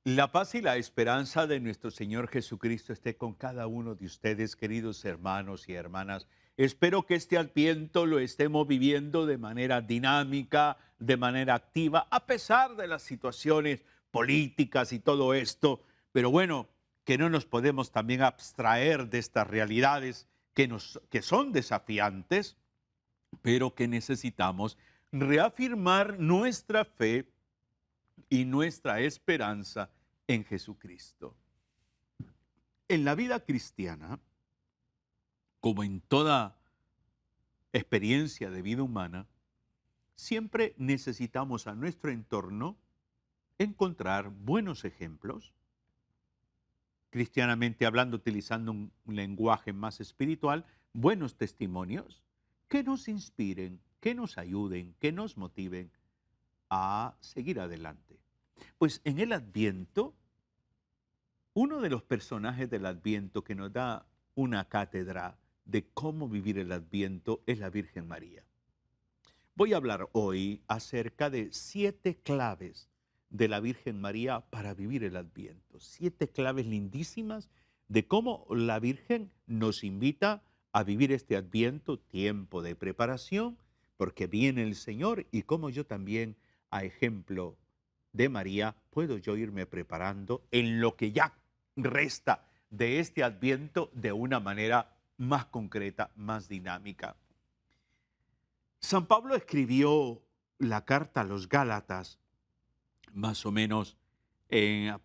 La paz y la esperanza de nuestro Señor Jesucristo esté con cada uno de ustedes, queridos hermanos y hermanas. Espero que este Adviento lo estemos viviendo de manera dinámica, de manera activa, a pesar de las situaciones políticas y todo esto. Pero bueno, que no nos podemos también abstraer de estas realidades que son desafiantes, pero que necesitamos reafirmar nuestra fe y nuestra esperanza en Jesucristo. En la vida cristiana, como en toda experiencia de vida humana, siempre necesitamos a nuestro entorno encontrar buenos ejemplos, cristianamente hablando, utilizando un lenguaje más espiritual, buenos testimonios que nos inspiren, que nos ayuden, que nos motiven a seguir adelante. Pues en el Adviento, uno de los personajes del Adviento que nos da una cátedra de cómo vivir el Adviento es la Virgen María. Voy a hablar hoy acerca de 7 claves de la Virgen María para vivir el Adviento. 7 claves lindísimas de cómo la Virgen nos invita a vivir este Adviento, tiempo de preparación, porque viene el Señor y cómo yo también, a ejemplo de María, puedo yo irme preparando en lo que ya resta de este Adviento de una manera más concreta, más dinámica. San Pablo escribió la carta a los Gálatas más o menos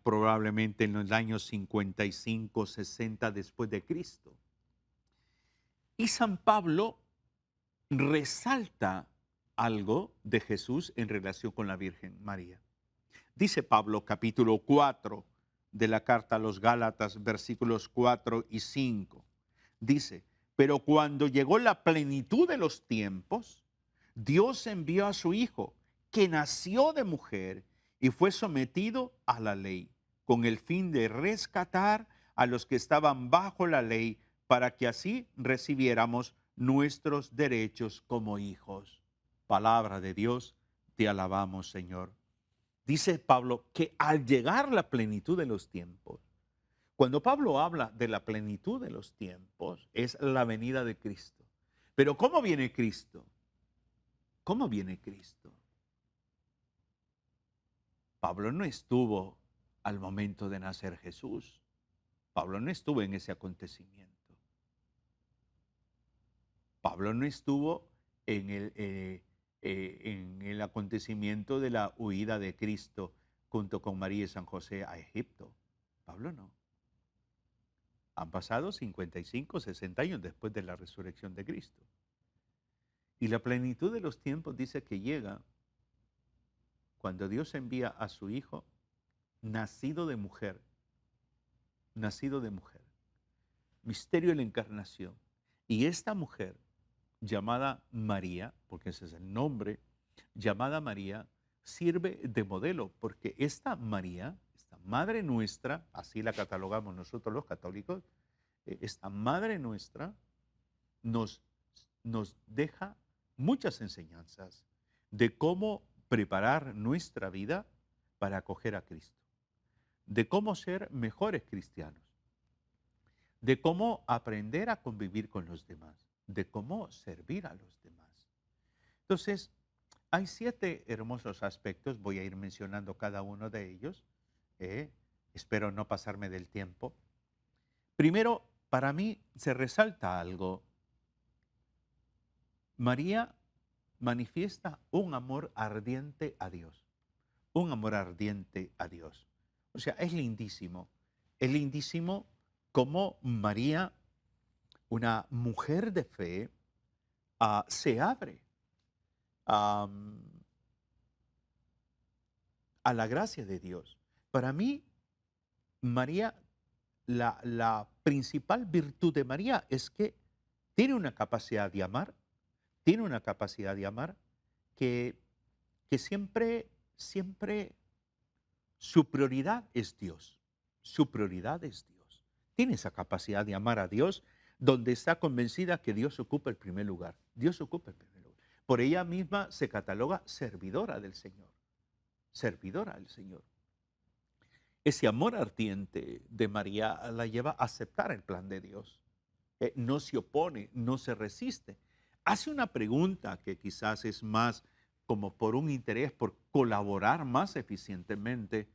probablemente en los años 55, 60 después de Cristo. Y San Pablo resalta algo de Jesús en relación con la Virgen María. Dice Pablo, capítulo 4 de la carta a los Gálatas, versículos 4 y 5. Dice, pero cuando llegó la plenitud de los tiempos, Dios envió a su Hijo, que nació de mujer y fue sometido a la ley, con el fin de rescatar a los que estaban bajo la ley, para que así recibiéramos nuestros derechos como hijos. Palabra de Dios, te alabamos, Señor. Dice Pablo que al llegar la plenitud de los tiempos, cuando Pablo habla de la plenitud de los tiempos, es la venida de Cristo. Pero ¿cómo viene Cristo? ¿Cómo viene Cristo? Pablo no estuvo al momento de nacer Jesús. Pablo no estuvo en ese acontecimiento. Pablo no estuvo en el acontecimiento de la huida de Cristo junto con María y San José a Egipto. Pablo no. Han pasado 55, 60 años después de la resurrección de Cristo. Y la plenitud de los tiempos dice que llega cuando Dios envía a su Hijo nacido de mujer, nacido de mujer. Misterio de la encarnación. Y esta mujer, llamada María, porque ese es el nombre, llamada María, sirve de modelo, porque esta María, esta Madre nuestra, así la catalogamos nosotros los católicos, esta Madre nuestra nos, nos deja muchas enseñanzas de cómo preparar nuestra vida para acoger a Cristo, de cómo ser mejores cristianos, de cómo aprender a convivir con los demás, de cómo servir a los demás. Entonces, hay 7 hermosos aspectos, voy a ir mencionando cada uno de ellos, espero no pasarme del tiempo. Primero, para mí se resalta algo. María manifiesta un amor ardiente a Dios, un amor ardiente a Dios. O sea, es lindísimo cómo María, una mujer de fe, se abre am, a la gracia de Dios. Para mí, María, la principal virtud de María es que tiene una capacidad de amar, tiene una capacidad de amar que, que siempre su prioridad es Dios. Su prioridad es Dios. Tiene esa capacidad de amar a Dios, donde está convencida que Dios ocupa el primer lugar. Dios ocupa el primer lugar. Por ella misma se cataloga servidora del Señor. Servidora del Señor. ese amor ardiente de María la lleva a aceptar el plan de Dios. No se opone, no se resiste. Hace una pregunta que quizás es más como por un interés, por colaborar más eficientemente,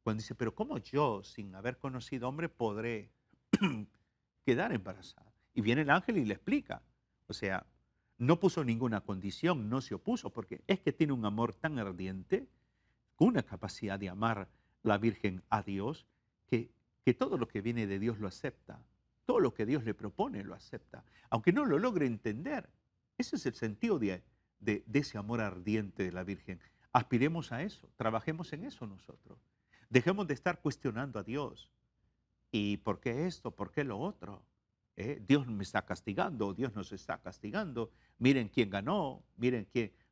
cuando dice, pero ¿cómo yo, sin haber conocido hombre, podré quedar embarazada? Y viene el ángel y le explica. O sea, no puso ninguna condición, no se opuso, porque es que tiene un amor tan ardiente, una capacidad de amar la Virgen a Dios, que todo lo que viene de Dios lo acepta. Todo lo que Dios le propone lo acepta, aunque no lo logre entender. Ese es el sentido de ese amor ardiente de la Virgen. Aspiremos a eso, trabajemos en eso nosotros. Dejemos de estar cuestionando a Dios. ¿Y por qué esto? ¿Por qué lo otro? Dios me está castigando, Dios nos está castigando. Miren quién ganó, miren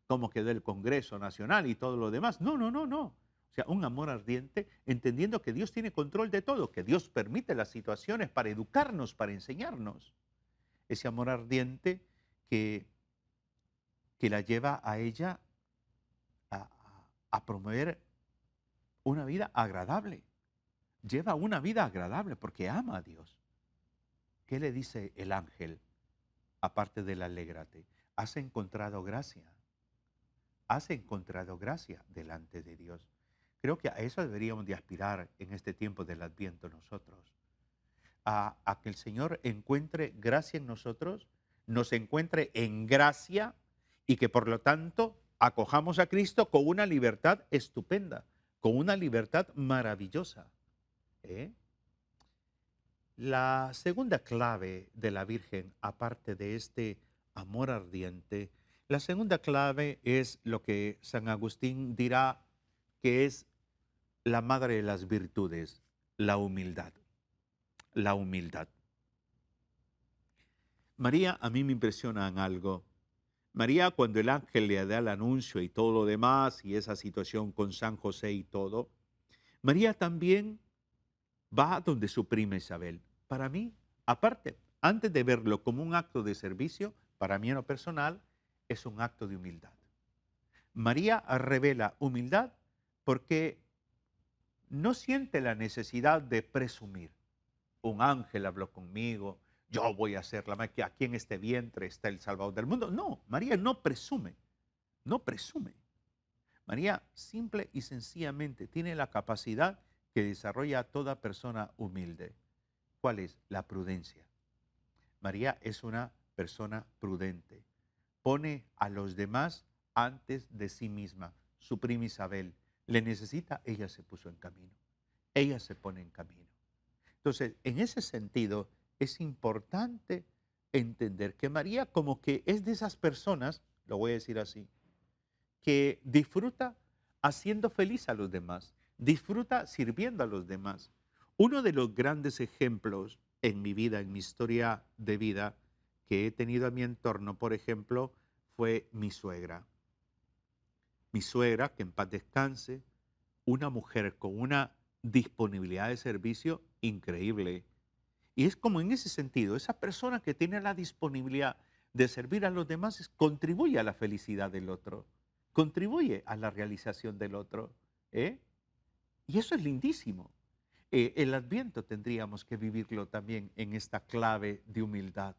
cómo quedó el Congreso Nacional y todo lo demás. No, no, no, no. O sea, un amor ardiente, entendiendo que Dios tiene control de todo, que Dios permite las situaciones para educarnos, para enseñarnos. Ese amor ardiente que, que la lleva a ella a promover una vida agradable. Lleva una vida agradable porque ama a Dios. ¿Qué le dice el ángel? Aparte del alégrate, has encontrado gracia. Has encontrado gracia delante de Dios. Creo que a eso deberíamos de aspirar en este tiempo del Adviento nosotros. A que el Señor encuentre gracia en nosotros, nos encuentre en gracia y que por lo tanto acojamos a Cristo con una libertad estupenda, con una libertad maravillosa. La segunda clave de la Virgen, aparte de este amor ardiente, la segunda clave es lo que San Agustín dirá que es la madre de las virtudes, la humildad. La humildad. María a mí me impresiona en algo. María, cuando el ángel le da el anuncio y todo lo demás, y esa situación con San José y todo, María también va donde su prima Isabel. Para mí, aparte, antes de verlo como un acto de servicio, para mí en lo personal, es un acto de humildad. María revela humildad porque no siente la necesidad de presumir. Un ángel habló conmigo, yo voy a ser la madre, que aquí en este vientre está el Salvador del mundo. No, María no presume, no presume. María simple y sencillamente tiene la capacidad que desarrolla toda persona humilde. ¿Cuál es? La prudencia. María es una persona prudente. Pone a los demás antes de sí misma. Su prima Isabel le necesita, ella se puso en camino. Ella se pone en camino. Entonces, en ese sentido, es importante entender que María como que es de esas personas, lo voy a decir así, que disfruta haciendo feliz a los demás, disfruta sirviendo a los demás. Uno de los grandes ejemplos en mi vida, en mi historia de vida, que he tenido a mi entorno, por ejemplo, fue mi suegra. Mi suegra, que en paz descanse, una mujer con una disponibilidad de servicio increíble. Y es como en ese sentido, esa persona que tiene la disponibilidad de servir a los demás contribuye a la felicidad del otro, contribuye a la realización del otro. Y eso es lindísimo. El Adviento tendríamos que vivirlo también en esta clave de humildad.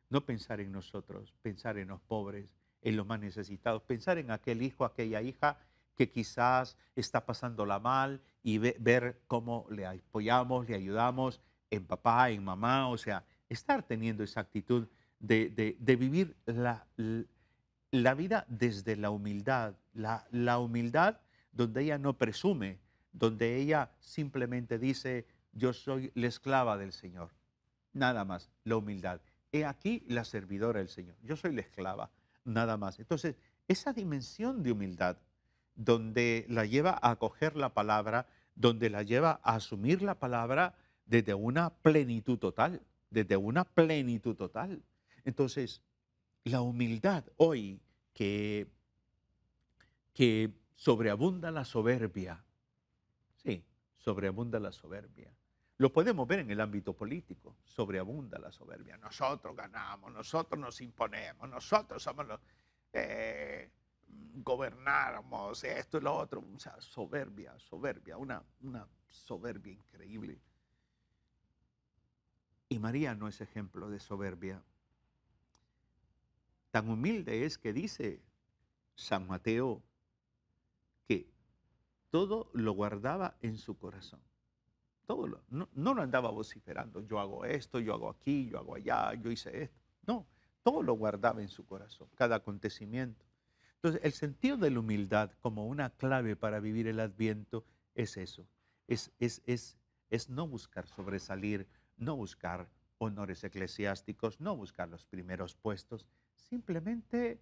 No pensar en nosotros, pensar en los pobres, en los más necesitados, pensar en aquel hijo, aquella hija que quizás está pasándola mal y ver cómo le apoyamos, le ayudamos en papá, en mamá, o sea, estar teniendo esa actitud de vivir la vida desde la humildad, la humildad donde ella no presume, donde ella simplemente dice, yo soy la esclava del Señor. Nada más, la humildad. He aquí la servidora del Señor. Yo soy la esclava, nada más. Entonces, esa dimensión de humildad, donde la lleva a acoger la palabra, donde la lleva a asumir la palabra desde una plenitud total, desde una plenitud total. Entonces, la humildad hoy que sobreabunda la soberbia, sí, sobreabunda la soberbia. Lo podemos ver en el ámbito político, sobreabunda la soberbia. Nosotros ganamos, nosotros nos imponemos, nosotros somos los... gobernáramos esto y lo otro. O sea, soberbia, una soberbia increíble. Y María no es ejemplo de soberbia. Tan humilde es que dice San Mateo que todo lo guardaba en su corazón. No lo andaba vociferando. Yo hago esto, yo hago aquí, yo hago allá, yo hice esto. No, todo lo guardaba en su corazón, cada acontecimiento. Entonces, el sentido de la humildad como una clave para vivir el Adviento es eso. Es no buscar sobresalir, no buscar honores eclesiásticos, no buscar los primeros puestos, simplemente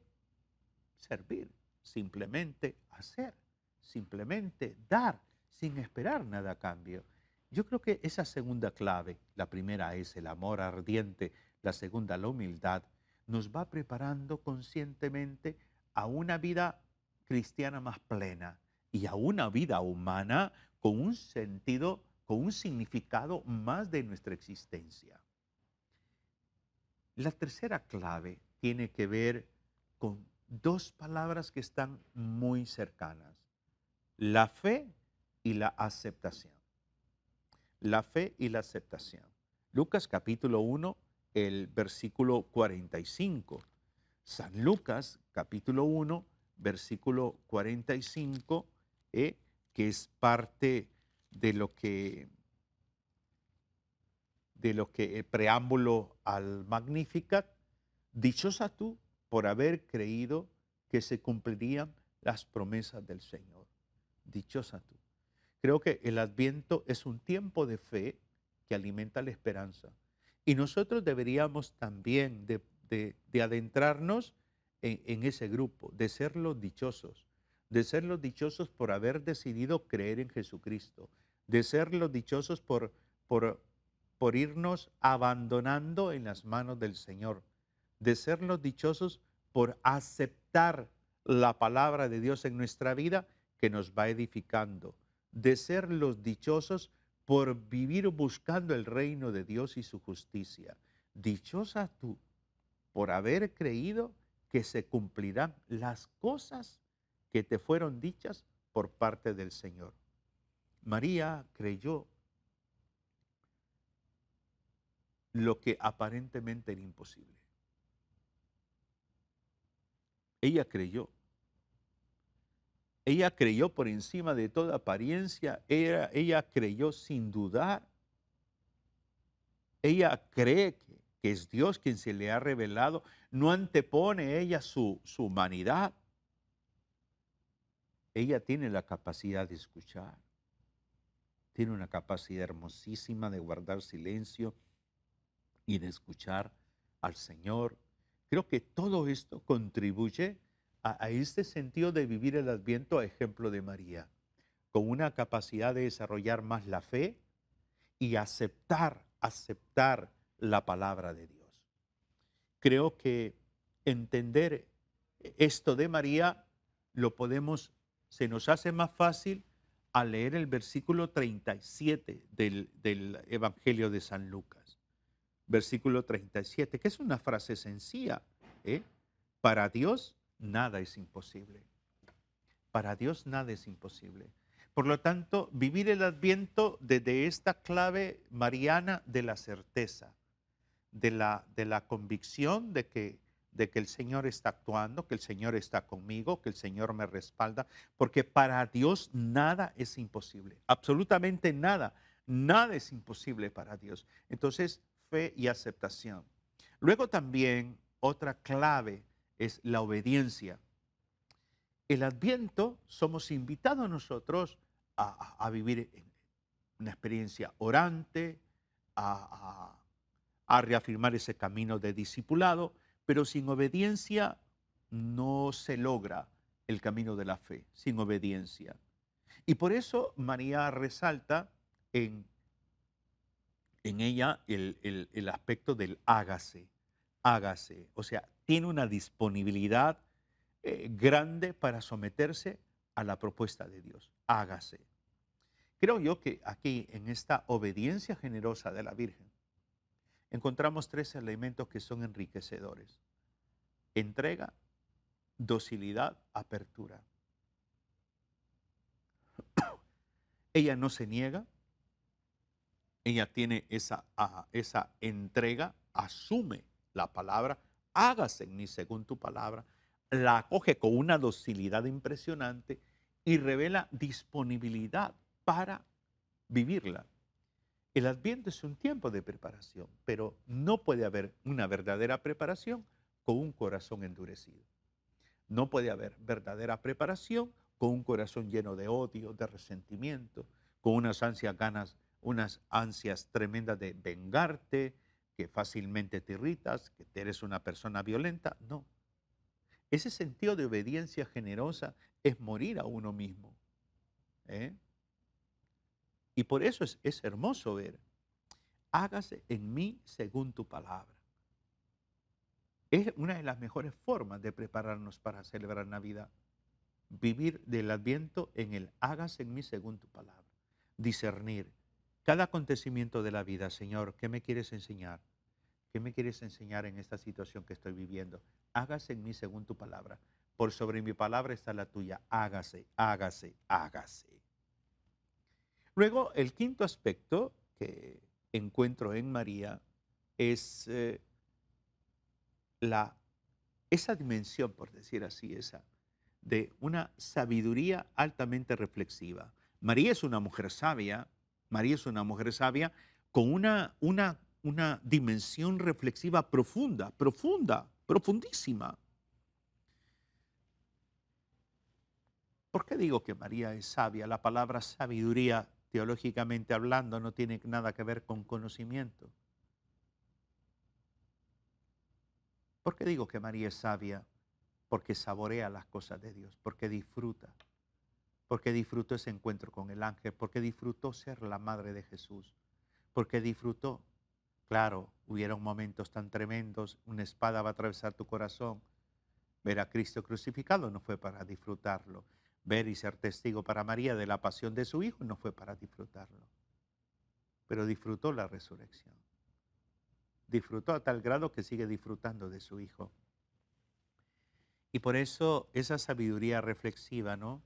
servir, simplemente hacer, simplemente dar, sin esperar nada a cambio. Yo creo que esa segunda clave, la primera es el amor ardiente, la segunda la humildad, nos va preparando conscientemente a una vida cristiana más plena y a una vida humana con un sentido, con un significado más de nuestra existencia. La tercera clave tiene que ver con dos palabras que están muy cercanas: la fe y la aceptación. La fe y la aceptación. Lucas capítulo 1, el versículo 45. San Lucas capítulo 1, versículo 45, que es parte de lo que preámbulo al Magnificat. Dichosa tú por haber creído que se cumplirían las promesas del Señor. Dichosa tú. Creo que el Adviento es un tiempo de fe que alimenta la esperanza. Y nosotros deberíamos también de adentrarnos en ese grupo, de ser los dichosos por haber decidido creer en Jesucristo, de ser los dichosos por, por irnos abandonando en las manos del Señor, de ser los dichosos por aceptar la palabra de Dios en nuestra vida que nos va edificando, de ser los dichosos por vivir buscando el reino de Dios y su justicia. Dichosa tú por haber creído que se cumplirán las cosas que te fueron dichas por parte del Señor. María creyó lo que aparentemente era imposible. Ella creyó. Ella creyó por encima de toda apariencia. Ella creyó sin dudar. Ella cree que es Dios quien se le ha revelado. No antepone ella su humanidad. Ella tiene la capacidad de escuchar. Tiene una capacidad hermosísima de guardar silencio y de escuchar al Señor. Creo que todo esto contribuye a este sentido de vivir el Adviento a ejemplo de María, con una capacidad de desarrollar más la fe y aceptar la palabra de Dios. Creo que entender esto de María se nos hace más fácil al leer el versículo 37 del Evangelio de San Lucas. Versículo 37, que es una frase sencilla. Para Dios nada es imposible. Para Dios nada es imposible. Por lo tanto, vivir el Adviento desde esta clave mariana de la certeza, de la convicción de que el Señor está actuando, que el Señor está conmigo, que el Señor me respalda, porque para Dios nada es imposible, absolutamente nada, nada es imposible para Dios. Entonces, fe y aceptación. Luego también otra clave es la obediencia. El Adviento somos invitados nosotros a vivir una experiencia orante, a reafirmar ese camino de discipulado, pero sin obediencia no se logra el camino de la fe, sin obediencia. Y por eso María resalta en ella el aspecto del hágase, hágase, o sea, tiene una disponibilidad grande para someterse a la propuesta de Dios, hágase. Creo yo que aquí, en esta obediencia generosa de la Virgen, encontramos tres elementos que son enriquecedores: entrega, docilidad, apertura. Ella no se niega, ella tiene esa entrega, asume la palabra, hágase en mí según tu palabra, la acoge con una docilidad impresionante y revela disponibilidad para vivirla. El Adviento es un tiempo de preparación, pero no puede haber una verdadera preparación con un corazón endurecido. No puede haber verdadera preparación con un corazón lleno de odio, de resentimiento, con unas ansias tremendas de vengarte, que fácilmente te irritas, que eres una persona violenta. No. Ese sentido de obediencia generosa es morir a uno mismo. ¿eh? Y por eso es hermoso ver, hágase en mí según tu palabra. Es una de las mejores formas de prepararnos para celebrar Navidad. Vivir del Adviento en el hágase en mí según tu palabra. Discernir cada acontecimiento de la vida. Señor, ¿qué me quieres enseñar? ¿Qué me quieres enseñar en esta situación que estoy viviendo? Hágase en mí según tu palabra. Por sobre mi palabra está la tuya. Hágase, hágase, hágase. Luego, el quinto aspecto que encuentro en María es esa dimensión, por decir así, de una sabiduría altamente reflexiva. María es una mujer sabia, María es una mujer sabia con una dimensión reflexiva profunda, profundísima. ¿Por qué digo que María es sabia? La palabra sabiduría, teológicamente hablando, no tiene nada que ver con conocimiento. ¿Por qué digo que María es sabia? Porque saborea las cosas de Dios, porque disfruta. Porque disfrutó ese encuentro con el ángel, porque disfrutó ser la madre de Jesús, porque disfrutó. Claro, hubieron momentos tan tremendos, una espada va a atravesar tu corazón. Ver a Cristo crucificado no fue para disfrutarlo. Ver y ser testigo para María de la pasión de su hijo no fue para disfrutarlo. Pero disfrutó la resurrección. Disfrutó a tal grado que sigue disfrutando de su hijo. Y por eso esa sabiduría reflexiva, ¿no?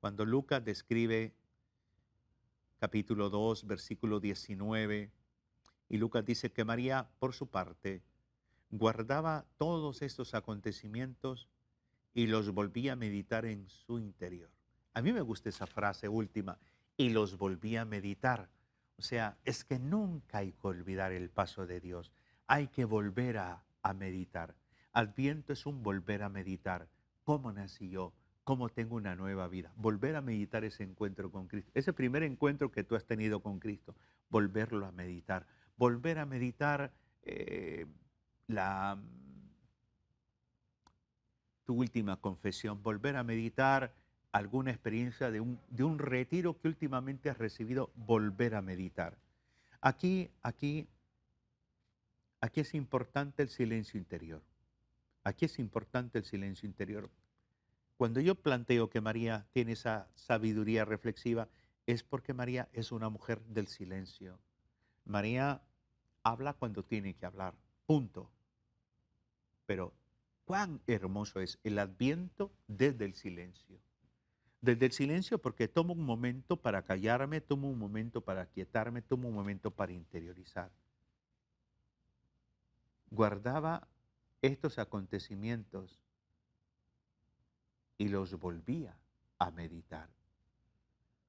Cuando Lucas describe capítulo 2, versículo 19, y Lucas dice que María, por su parte, guardaba todos estos acontecimientos y los volvía a meditar en su interior. A mí me gusta esa frase última, y los volvía a meditar. O sea, es que nunca hay que olvidar el paso de Dios. Hay que volver a meditar. Adviento es un volver a meditar. ¿Cómo nací yo? ¿Cómo tengo una nueva vida? Volver a meditar ese encuentro con Cristo. Ese primer encuentro que tú has tenido con Cristo. Volverlo a meditar. Volver a meditar la tu última confesión, volver a meditar alguna experiencia de un retiro que últimamente has recibido, volver a meditar. Aquí es importante el silencio interior. Aquí es importante el silencio interior. Cuando yo planteo que María tiene esa sabiduría reflexiva, es porque María es una mujer del silencio. María habla cuando tiene que hablar, punto. Pero cuán hermoso es el Adviento desde el silencio. Desde el silencio, porque tomo un momento para callarme, tomo un momento para aquietarme, tomo un momento para interiorizar. Guardaba estos acontecimientos y los volvía a meditar.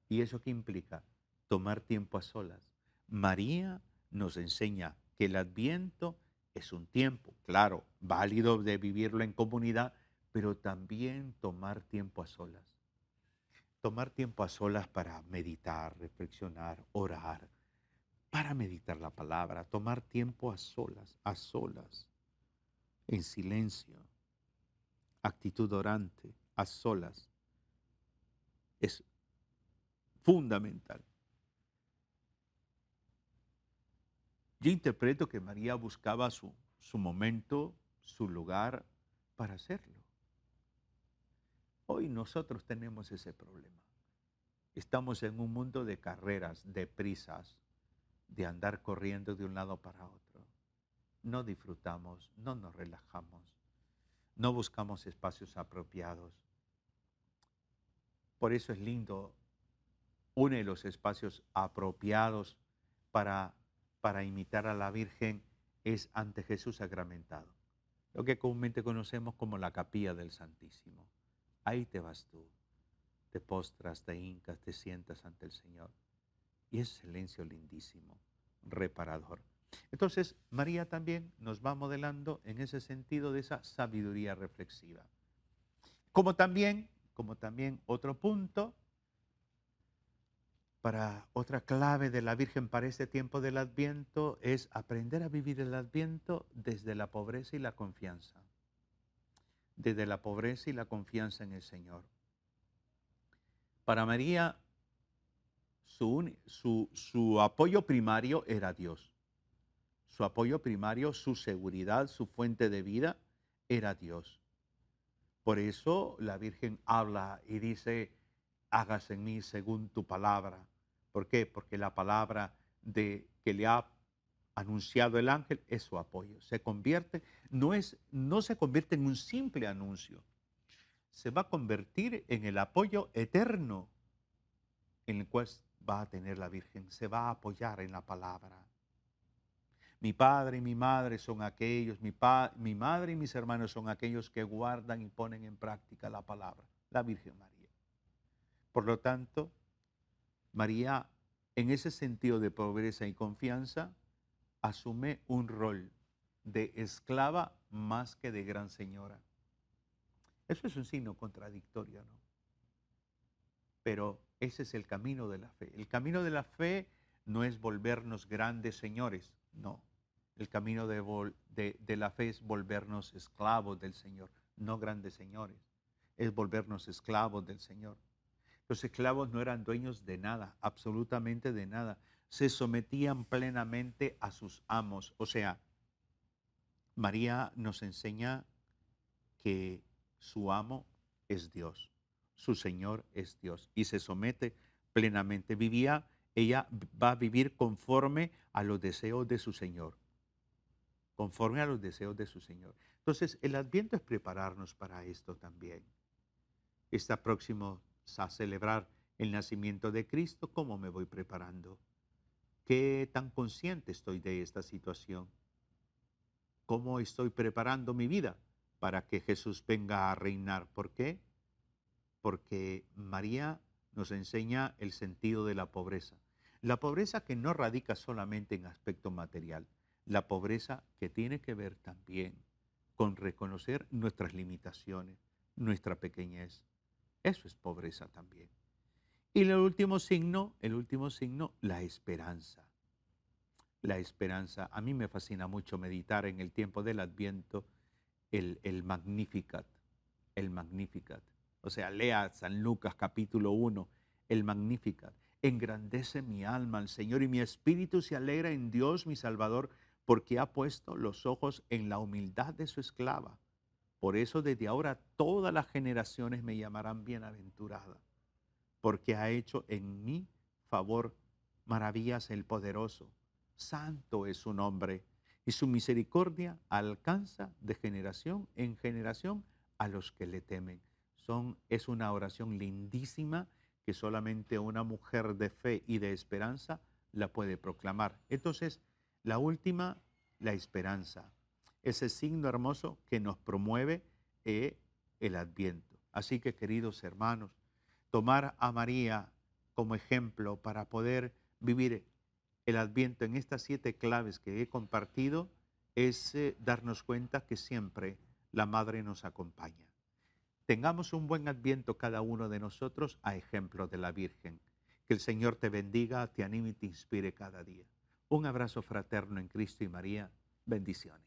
¿Y eso qué implica? Tomar tiempo a solas. María nos enseña que el Adviento es un tiempo, claro, válido de vivirlo en comunidad, pero también tomar tiempo a solas. Tomar tiempo a solas para meditar, reflexionar, orar, para meditar la palabra, tomar tiempo a solas, en silencio, actitud orante, a solas, es fundamental. Yo interpreto que María buscaba su momento, su lugar para hacerlo. Hoy nosotros tenemos ese problema. Estamos en un mundo de carreras, de prisas, de andar corriendo de un lado para otro. No disfrutamos, no nos relajamos. no buscamos espacios apropiados. Por eso es lindo, uno de los espacios apropiados para, para imitar a la Virgen es ante Jesús sacramentado, lo que comúnmente conocemos como la capilla del Santísimo. Ahí te vas tú, te postras, te hincas, te sientas ante el Señor. Y es silencio lindísimo, reparador. Entonces, María también nos va modelando en ese sentido de esa sabiduría reflexiva. Como también otro punto, para otra clave de la Virgen para este tiempo del Adviento es aprender a vivir el Adviento desde la pobreza y la confianza. Desde la pobreza y la confianza en el Señor. Para María, su apoyo primario era Dios. Su apoyo primario, su seguridad, su fuente de vida era Dios. Por eso la Virgen habla y dice, hágase en mí según tu palabra. ¿Por qué? Porque la palabra que le ha anunciado el ángel es su apoyo. No se convierte en un simple anuncio, se va a convertir en el apoyo eterno en el cual va a tener la Virgen, se va a apoyar en la palabra. Mi padre y mi madre son aquellos, mi madre y mis hermanos son aquellos que guardan y ponen en práctica la palabra, la Virgen María. Por lo tanto, María, en ese sentido de pobreza y confianza, asume un rol de esclava más que de gran señora. Eso es un signo contradictorio, ¿no? Pero ese es el camino de la fe. El camino de la fe no es volvernos grandes señores, no. El camino de la fe es volvernos esclavos del Señor, no grandes señores. Es volvernos esclavos del Señor. Los esclavos no eran dueños de nada, absolutamente de nada. Se sometían plenamente a sus amos. O sea, María nos enseña que su amo es Dios, su Señor es Dios y se somete plenamente. Ella va a vivir conforme a los deseos de su Señor, conforme a los deseos de su Señor. Entonces, el Adviento es prepararnos para esto también. Está próximo a celebrar el nacimiento de Cristo. ¿Cómo me voy preparando? ¿Qué tan consciente estoy de esta situación? ¿Cómo estoy preparando mi vida para que Jesús venga a reinar? ¿Por qué? Porque María nos enseña el sentido de la pobreza. La pobreza que no radica solamente en aspecto material, la pobreza que tiene que ver también con reconocer nuestras limitaciones, nuestra pequeñez. Eso es pobreza también. Y el último signo, la esperanza. La esperanza. A mí me fascina mucho meditar en el tiempo del Adviento el Magnificat, el Magnificat. O sea, lea San Lucas capítulo 1, el Magnificat. Engrandece mi alma al Señor y mi espíritu se alegra en Dios mi Salvador, porque ha puesto los ojos en la humildad de su esclava. Por eso desde ahora todas las generaciones me llamarán bienaventurada, porque ha hecho en mi favor maravillas el poderoso. Santo es su nombre, y su misericordia alcanza de generación en generación a los que le temen. Es una oración lindísima que solamente una mujer de fe y de esperanza la puede proclamar. Entonces, la última, la esperanza, ese signo hermoso que nos promueve el Adviento. Así que, queridos hermanos, tomar a María como ejemplo para poder vivir el Adviento en estas 7 claves que he compartido es darnos cuenta que siempre la Madre nos acompaña. Tengamos un buen Adviento cada uno de nosotros a ejemplo de la Virgen. Que el Señor te bendiga, te anime y te inspire cada día. Un abrazo fraterno en Cristo y María. Bendiciones.